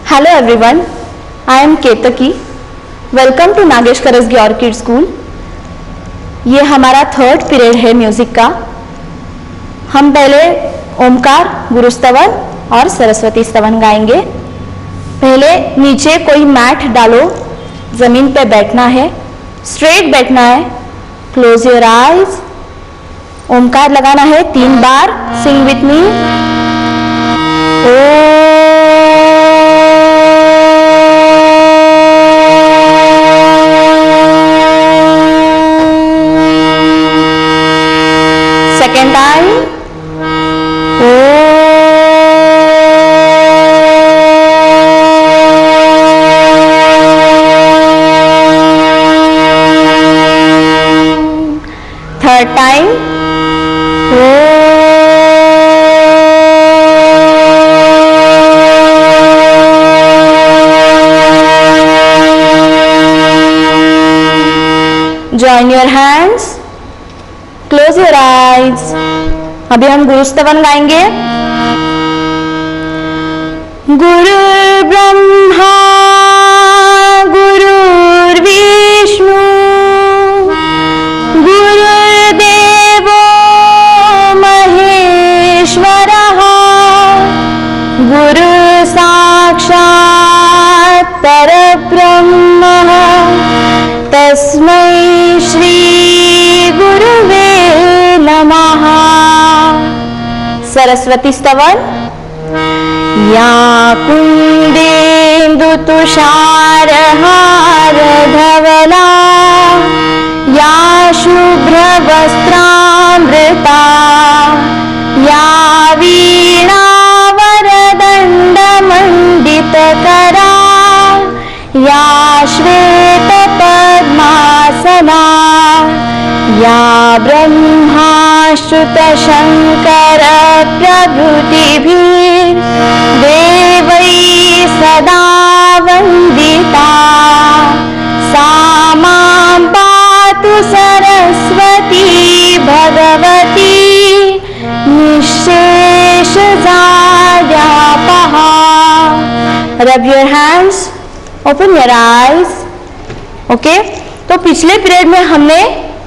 Hello everyone, I am Ketaki. Welcome to Nagesh Karasgi orchid school. ये हमारा third period है music का। हम पहले ओमकार, गुरुस्तवन और सरस्वती स्तवन गाएंगे। पहले नीचे कोई मैट डालो, जमीन पे बैठना है, स्ट्रेट बैठना है। Close your eyes. ओमकार लगाना है 3 बार। Sing with me. Second time. Third time. Join your hands. Close your eyes. अभी हम गुरुस्तवन गाएंगे। गुरु ब्रह्मा गुरुर्विष्णु गुरुर्देवो महेश्वरः गुरु साक्षात् परब्रह्मः तस्मै श्री गुरुवे नमः। सरस्वती स्तवन। या कुंदेन्दु तुषार हार धवला या शुभ्र वस्त्रामृता या वीणा वरदंड मंडितकरा या श्वेत पद्मासना या ब्रह्माच्युत शंकर प्रभृतिभिः देवैः सदा वन्दिता सा मां पातु सरस्वती भगवती निःशेषजाड्यापहा। Rub your hands, open your eyes. Okay, तो पिछले पीरियड में हमने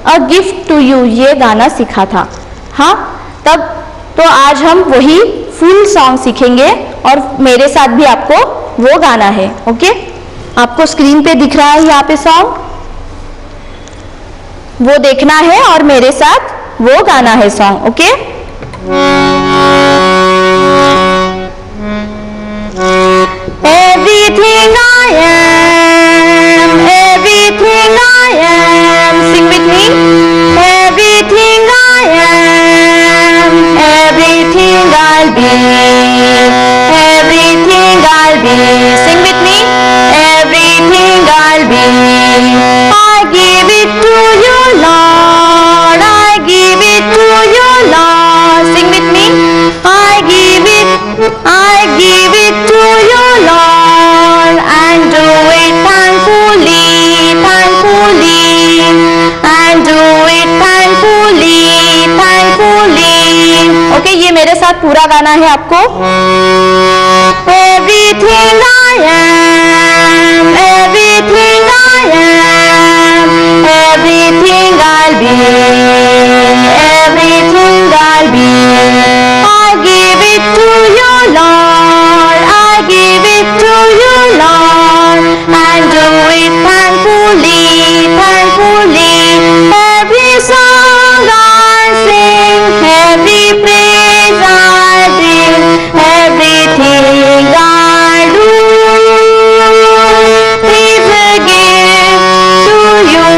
अ गिफ्ट टू यू ये गाना सीखा था। हाँ, तब तो आज हम वही फुल सॉन्ग सीखेंगे और मेरे साथ भी आपको वो गाना है। ओके, आपको स्क्रीन पे दिख रहा है यहाँ पे सॉन्ग, वो देखना है और मेरे साथ वो गाना है song. Okay, everything I am, everything I am, Singh with me. Everything I am, everything I'll be, everything I'll be. Sing with me. Everything I'll be. I give it to you, Lord. I give it to you, Lord. Sing with me. I give it to you, Lord, and do it thankfully, thankfully, and do it thankfully, thankfully. Okay, ये मेरे साथ पूरा गाना है आपको। Everything I am, everything I am, everything I'll be, everything I'll be. I give it to you, Lord. I give it to you, Lord, and do it thankfully, thankfully. Every song I sing, every praise I bring, everything I do is a gift to you.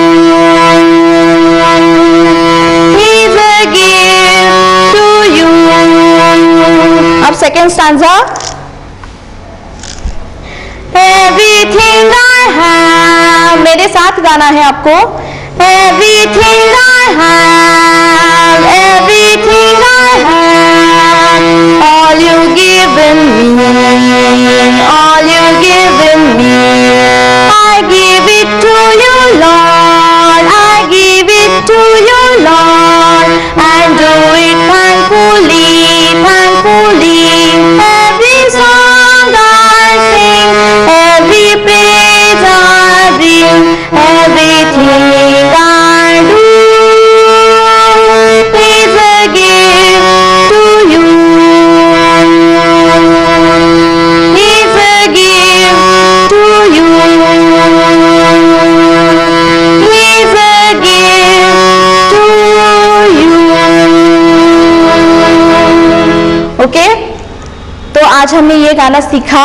Is a gift to you. अब second stanza. Everything I have, मेरे साथ गाना है आपको। Everything I have, everything I have, all you give तो आज हमने ये गाना सीखा,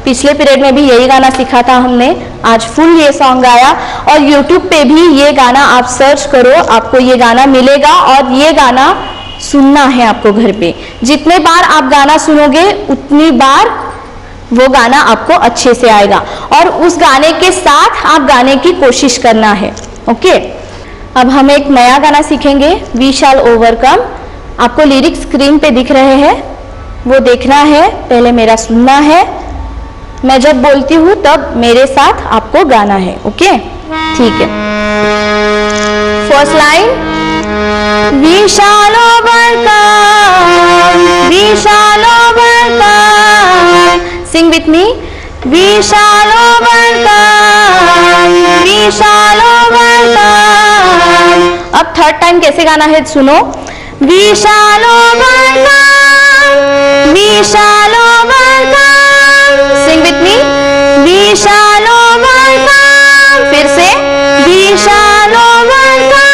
पिछले पीरियड में भी यही गाना सीखा था हमने, आज फुल ये सॉन्ग गाया। और YouTube पे भी ये गाना आप सर्च करो, आपको ये गाना मिलेगा और ये गाना सुनना है आपको घर पे। जितने बार आप गाना सुनोगे उतनी बार वो गाना आपको अच्छे से आएगा और उस गाने के साथ आप गाने की कोशिश करना है। ओके, अब हम एक नया गाना सीखेंगे, वी शैल ओवरकम। आपको लिरिक्स स्क्रीन पे दिख रहे हैं, वो देखना है, पहले मेरा सुनना है, मैं जब बोलती हूँ तब मेरे साथ आपको गाना है। ओके, ठीक है। First line, we shall overcome, we shall overcome, sing with me, we shall overcome, we shall overcome. अब थर्ड टाइम कैसे गाना है सुनो, we shall overcome, we shall overcome, sing with me, we shall overcome, फिर से we shall overcome.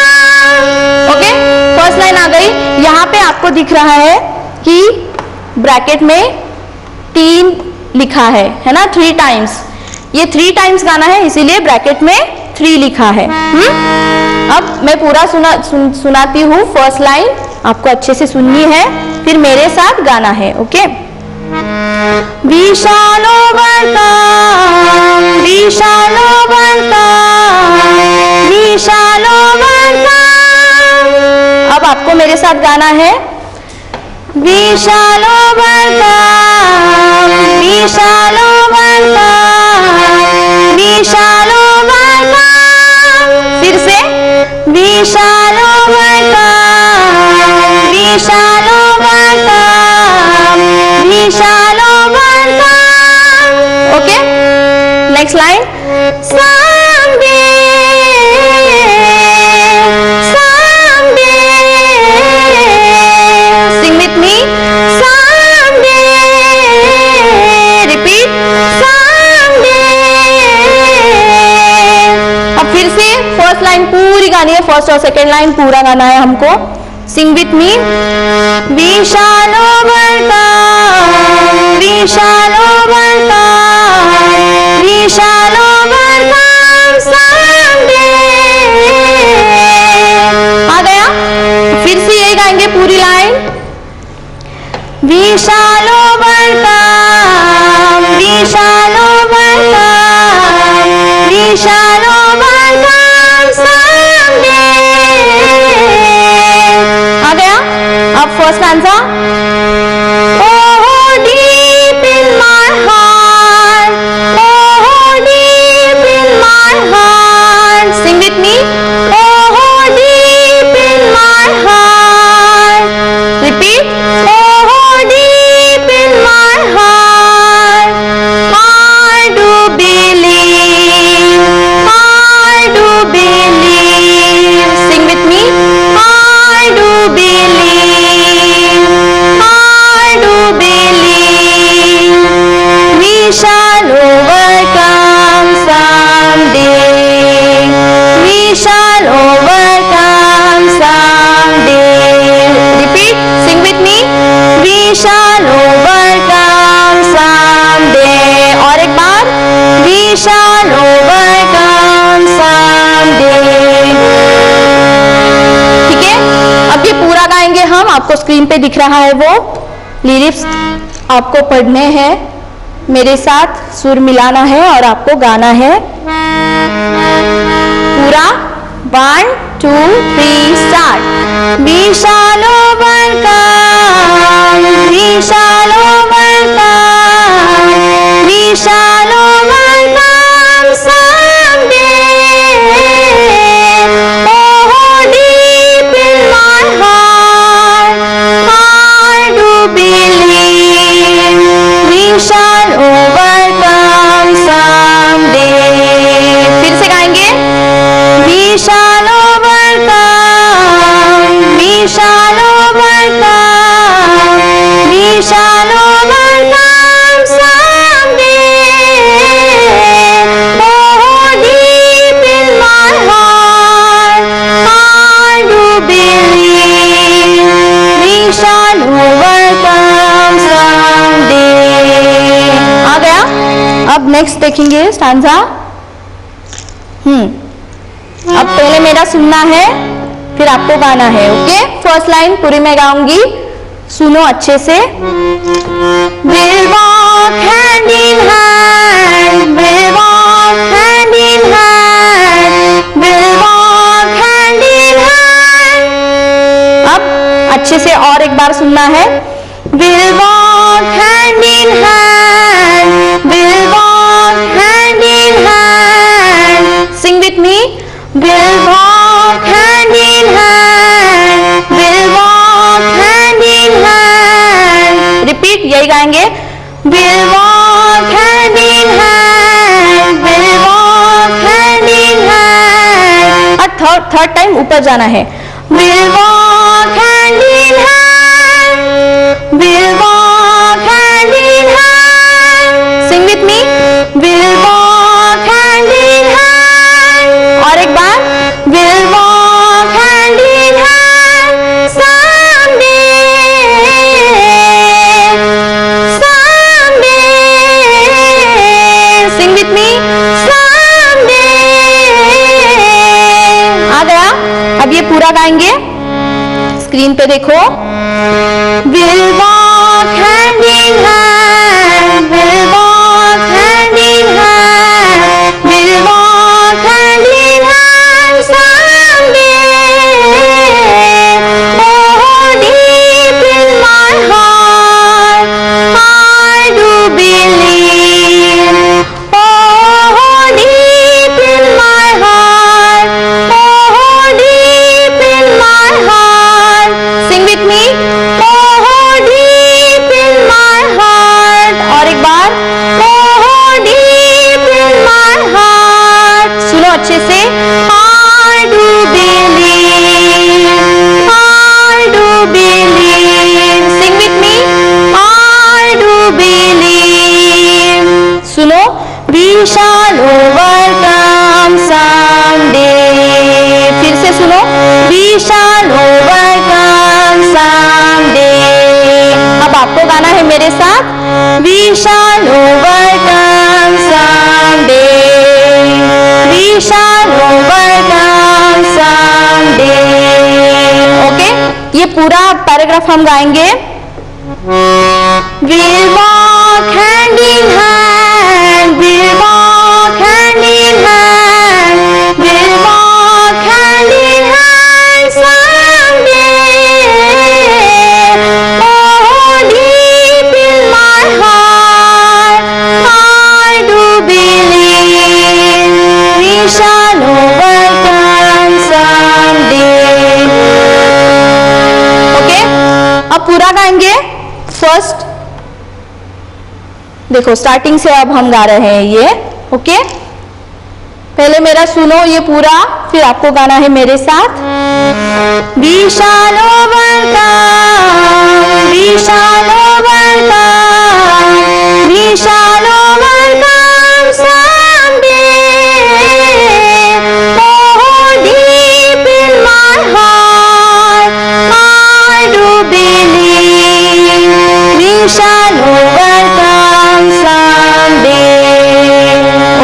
Okay, first line आ गई। यहाँ पे आपको दिख रहा है कि ब्रैकेट में 3 लिखा है ना, 3 टाइम्स। ये 3 टाइम्स गाना है इसीलिए ब्रैकेट में 3 लिखा है। अब मैं पूरा सुनाती हूँ। फर्स्ट लाइन आपको अच्छे से सुननी है, फिर मेरे साथ गाना है। Okay, we shall overcome, we shall overcome, we shall overcome. अब आपको मेरे साथ गाना है, we shall overcome, we shall overcome, we shall overcome, फिर से we shall overcome, we shall overcome, we shall overcome. Okay, next line, someday, someday, sing with me, someday, repeat, someday। अब फिर से फर्स्ट लाइन पूरी गानी है, first और second line पूरा गाना है हमको। Sing with me, we shall overcome, we shall overcome, we shall overcome someday। आ गया? फिर से यही गाएंगे पूरी line, we shall overcome, we shall overcome, we shall overcome someday। आ गया? अब first answer, oh deep in my heart, oh deep in my heart, sing with me, oh deep in my heart, repeat, oh deep in my heart, I do believe, I do believe, sing with me, I do believe, I do believe, we shall overcome someday, we shall overcome someday, repeat, sing with me, we shall overcome someday। और एक बार, we shall overcome someday। ठीक है, अब ये पूरा गाएंगे हम, आपको स्क्रीन पे दिख रहा है वो लिरिक्स, आपको पढ़ने हैं, मेरे साथ सुर मिलाना है और आपको गाना है पूरा। 1 2 3 start. We shall overcome, we shall overcome, we shall overcome someday, oh deep in my heart, I do believe, we shall overcome someday। फिर से गाएंगे, we shall overcome, we shall overcome, we shall overcome someday, oh deep in my heart, I do believe, we shall overcome someday। Next देखेंगे stanza. अब पहले मेरा सुनना है, फिर आपको गाना है। ओके, फर्स्ट लाइन पूरी मैं गाऊंगी, सुनो अच्छे से। We'll walk hand in hand, we'll walk hand in hand, we'll walk hand in hand। अब अच्छे से और एक बार सुनना है। We'll walk hand in hand, we'll walk hand in hand। Sing with me। We'll walk hand in hand, we'll walk hand in hand। Repeat, यही गाएंगे। We'll walk hand in hand, we'll walk hand in hand। और third time ऊपर जाना है। We'll walk hand in hand, we'll walk hand in hand। Sing with me। We'll walk hand in hand। और एक बार। We'll walk hand in hand someday, someday। Sing with me। someday। आ गया? अब ये पूरा गाएंगे, स्क्रीन पे देखो। We'll walk hand in hand, we'll walk hand in hand, we'll walk hand in hand someday। Oh, deep in my heart, I do believe। Oh, deep in my heart, oh, deep in my heart। Sing with me। Oh, deep in my heart। और एक बार। Oh, deep in my heart। सुनो अच्छे से। I do believe, I do believe। Sing with me। I do believe। सुनो। We shall overcome someday। फिर से सुनो। We shall overcome someday। अब आपको गाना है मेरे साथ। We shall overcome someday, we shall overcome someday। Okay, ये पूरा पैराग्राफ हम गाएंगे। We'll walk hand in hand, we'll walk hand in hand, we'll walk hand in hand someday। Oh, deep in my heart, I do believe we shall overcome someday। Okay, अब पूरा गाएंगे। First देखो, starting से अब हम गा रहे हैं ये। ओके, पहले मेरा सुनो ये पूरा, फिर आपको गाना है मेरे साथ। We shall overcome, we shall overcome, we shall overcome someday। Oh, deep in my heart, I do believe we shall overcome someday।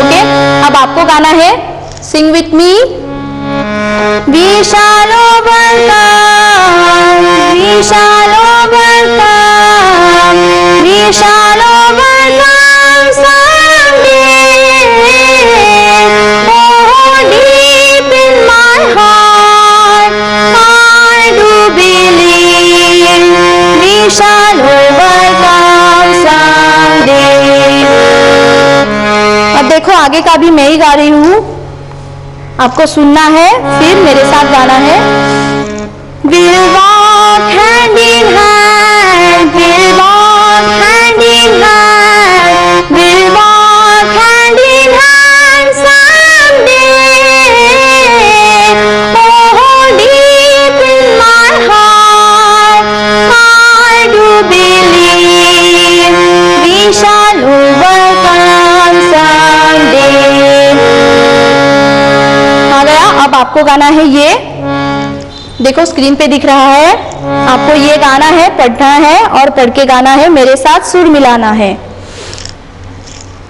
Okay, अब आपको गाना है। Sing with me। We shall overcome, we shall overcome, we shall overcome someday। Oh, deep in my heart, I do believe we shall overcome someday। अब देखो, आगे का भी मैं ही गा रही हूँ, आपको सुनना है, फिर मेरे साथ गाना है। We'll walk hand in hand, we'll walk hand in hand, we'll walk hand in hand someday। Oh, deep in my heart, I do believe we shall overcome someday। आ गया? अब आपको गाना है ये, देखो स्क्रीन पे दिख रहा है, आपको ये गाना है, पढ़ना है और पढ़ के गाना है, मेरे साथ सुर मिलाना है।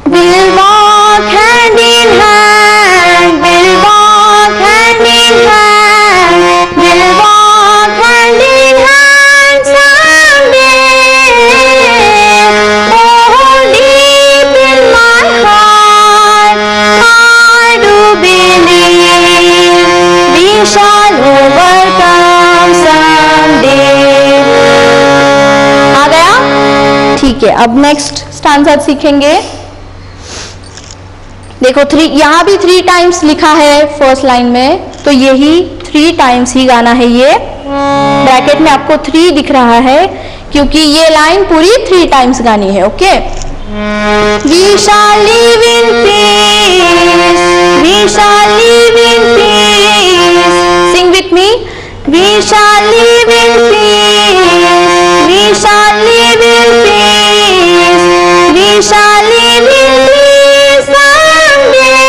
We'll walk hand in hand, we'll walk hand in hand, we'll walk hand in hand someday. Oh, deep in my heart, I do believe we shall overcome someday. आ गया? ठीक है, अब नेक्स्ट स्टांजा सीखेंगे। देखो यहाँ भी 3 टाइम्स लिखा है फर्स्ट लाइन में, तो यही 3 टाइम्स ही गाना है। ये ब्रैकेट में आपको 3 दिख रहा है क्योंकि ये लाइन पूरी 3 टाइम्स गानी है। Okay, We shall live in peace, we shall live in peace. Sing with me. We shall live in peace, we shall live in peace, we shall live in peace someday.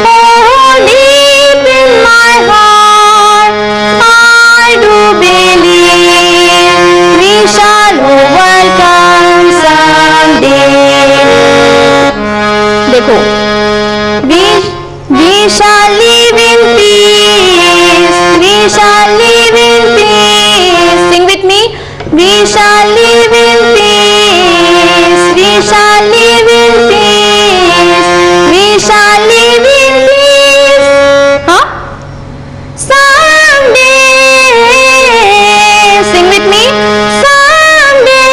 Oh, deep in my heart, I do believe we shall overcome someday. देखो, we shall live in peace, we shall live in peace. Sing with me. We shall live in peace, we shall live in peace, we shall live in peace. Huh? Someday. Sing with me. Someday.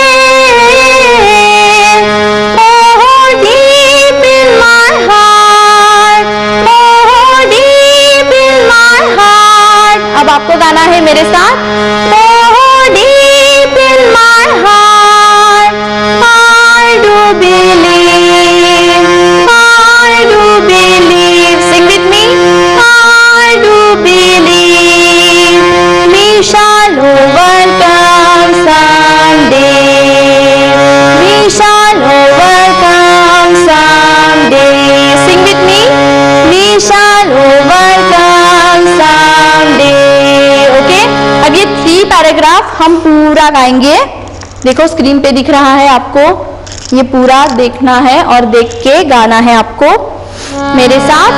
Oh, deep in my heart, oh, deep in my heart. अब आपको गाना है मेरे साथ। Oh, deep in my heart, I do believe, I do believe. Sing with me. I do believe we shall overcome someday, we shall overcome someday. Sing with me. We shall overcome someday. Okay, अब ये 3 paragraph हम पूरा गाएंगे। देखो screen पे दिख रहा है आपको, ये पूरा देखना है और देख के गाना है आपको मेरे साथ।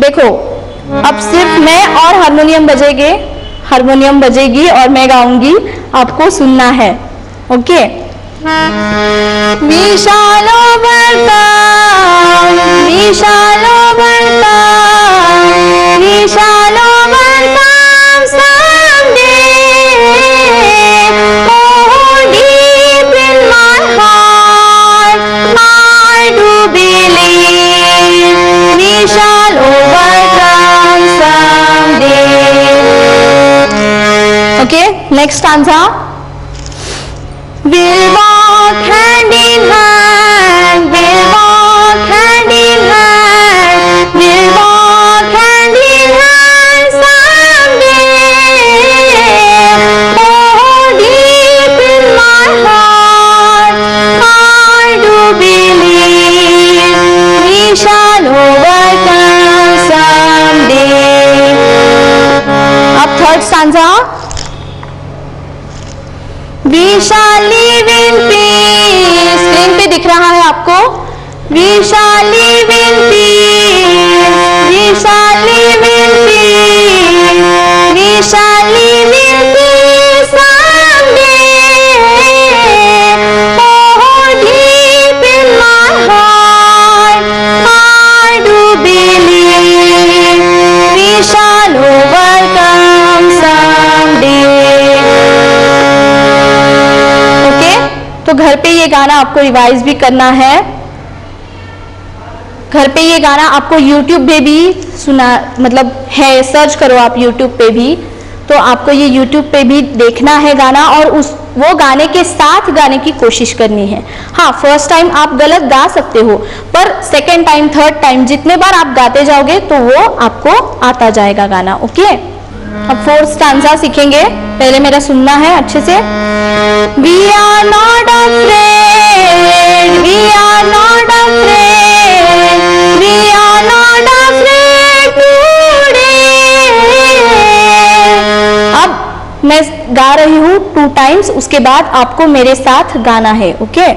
देखो, अब सिर्फ मैं और हारमोनियम बजेगी और मैं गाऊंगी, आपको सुनना है। Okay, We shall overcome, we shall overcome, we shall overcome someday. Oh, deep in my heart, I do believe we shall overcome someday. Okay, next stanza. We'll walk hand in hand, we'll walk hand in hand, we'll walk hand in hand someday. Oh, deep in my heart, I do believe we shall overcome someday. अब third stanza. We shall live in peace. Screen पे दिख रहा है आपको। We shall live in peace, we shall live in peace, we shall live in peace someday. Oh, deep in my heart, I do believe we shall overcome someday. तो घर पे ये गाना आपको रिवाइज भी करना है। घर पे ये गाना आपको YouTube पे भी सुना, मतलब है, सर्च करो आप YouTube पे भी, तो आपको ये YouTube पे भी देखना है गाना और वो गाने के साथ गाने की कोशिश करनी है। हाँ, फर्स्ट टाइम आप गलत गा सकते हो, पर सेकेंड टाइम, थर्ड टाइम जितने बार आप गाते जाओगे तो वो आपको आता जाएगा गाना। ओके, अब फोर्थ स्टांजा सीखेंगे। पहले मेरा सुनना है अच्छे से। We are not afraid, we are not afraid, we are not afraid today. अब मैं गा रही हूँ 2 टाइम्स, उसके बाद आपको मेरे साथ गाना है, okay?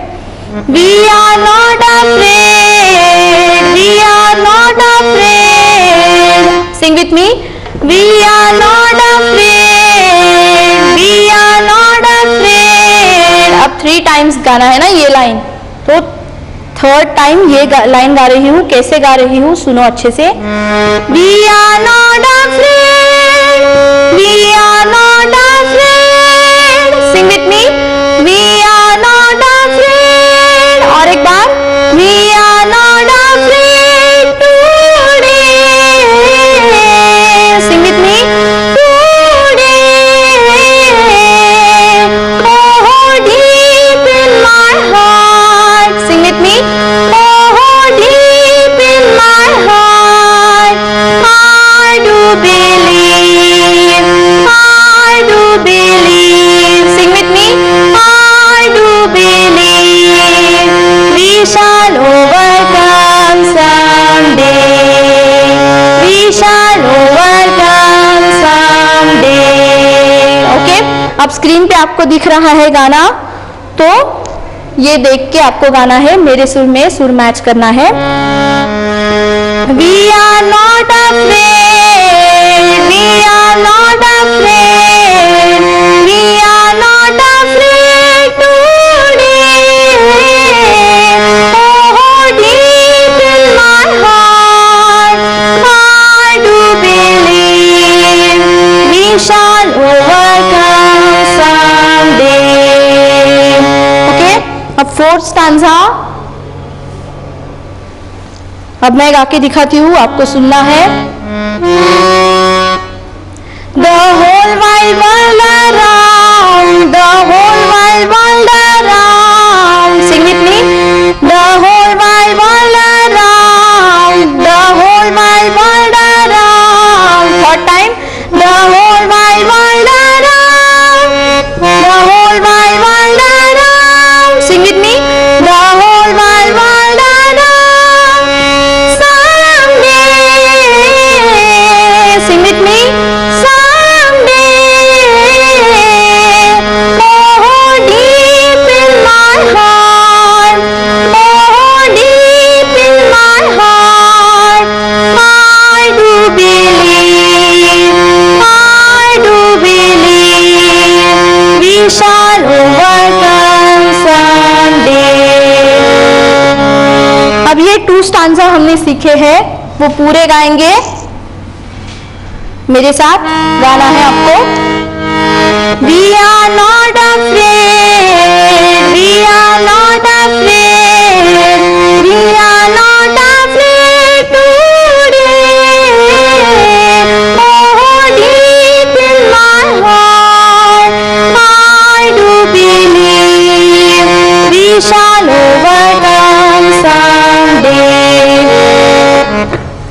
We are not afraid, we are not afraid. Sing with me. We are not afraid, we are not afraid. अब 3 टाइम्स गाना है ना ये लाइन, तो 3rd टाइम ये लाइन गा रही हूँ। कैसे गा रही हूँ सुनो अच्छे से। We are not afraid, we are not afraid. Sing with me. We are not afraid. और एक बार। We are not afraid today. Sing with me. Today. Oh, deep in my heart. Sing with me. Oh, deep in my heart. I do believe. I do believe. Sing with me. I do believe. We shall overcome someday. We shall overcome someday. Okay? अब screen पे आपको दिख रहा है गाना, तो ये देख के आपको गाना है, मेरे सुर में सुर मैच करना है। We are not afraid, we are not afraid, we are not afraid today. Oh, deep in my heart, I do believe we shall overcome someday. Okay? अब 4th स्टैंजा। अब मैं गा के दिखाती हूँ, आपको सुनना है। The whole wide world around, the whole wide world around. Sing with me. The whole wide world around, the whole wide world around. 3rd time. The whole wide world around, the whole wide world around. Sing with me. The whole wide world around. Someday. Sing with me. Someday. Oh, deep in my heart. Oh, deep in my heart. I do believe. I do believe. We shall overcome someday. अब ये 2 stanza हमने सीखे हैं, वो पूरे गाएंगे। मेरे साथ गाना है आपको। We are not afraid, we are not afraid, we are not afraid today. Oh, deep in my heart, I do believe we shall overcome someday.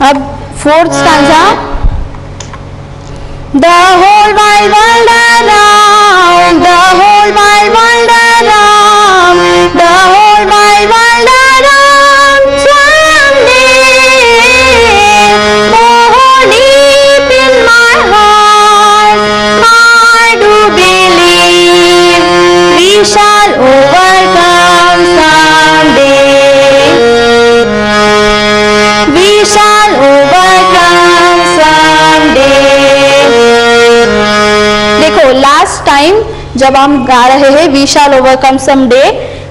अब 4th stanza. The whole wide world around, the whole wide world around, the whole wide world around. Someday, oh, deep in my heart, I do believe we shall overcome someday. We shall overcome someday. देखो last time जब हम गा रहे हैं we shall overcome someday,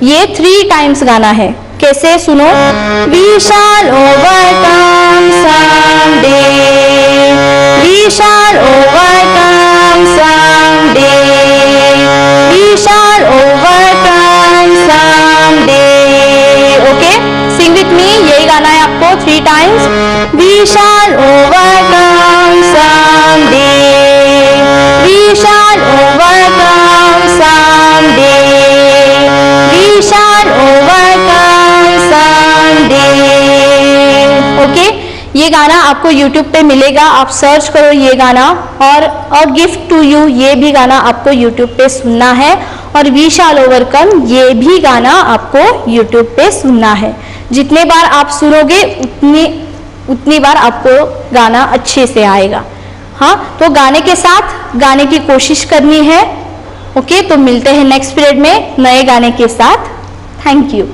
ये 3 times गाना है। कैसे सुनो। We shall overcome someday, we shall overcome someday, we shall overcome someday. Okay, sing with me, यही गाना है आपको 3 times. We shall overcome someday, we shall overcome someday, we shall overcome someday. Okay, ये गाना आपको YouTube पे मिलेगा, आप सर्च करो ये गाना। और गिफ्ट टू यू, ये भी गाना आपको YouTube पे सुनना है। और वी शैल ओवरकम, ये भी गाना आपको YouTube पे सुनना है। जितने बार आप सुनोगे उतनी बार आपको गाना अच्छे से आएगा। हाँ, तो गाने के साथ गाने की कोशिश करनी है। ओके, तो मिलते हैं नेक्स्ट पीरियड में नए गाने के साथ। Thank you.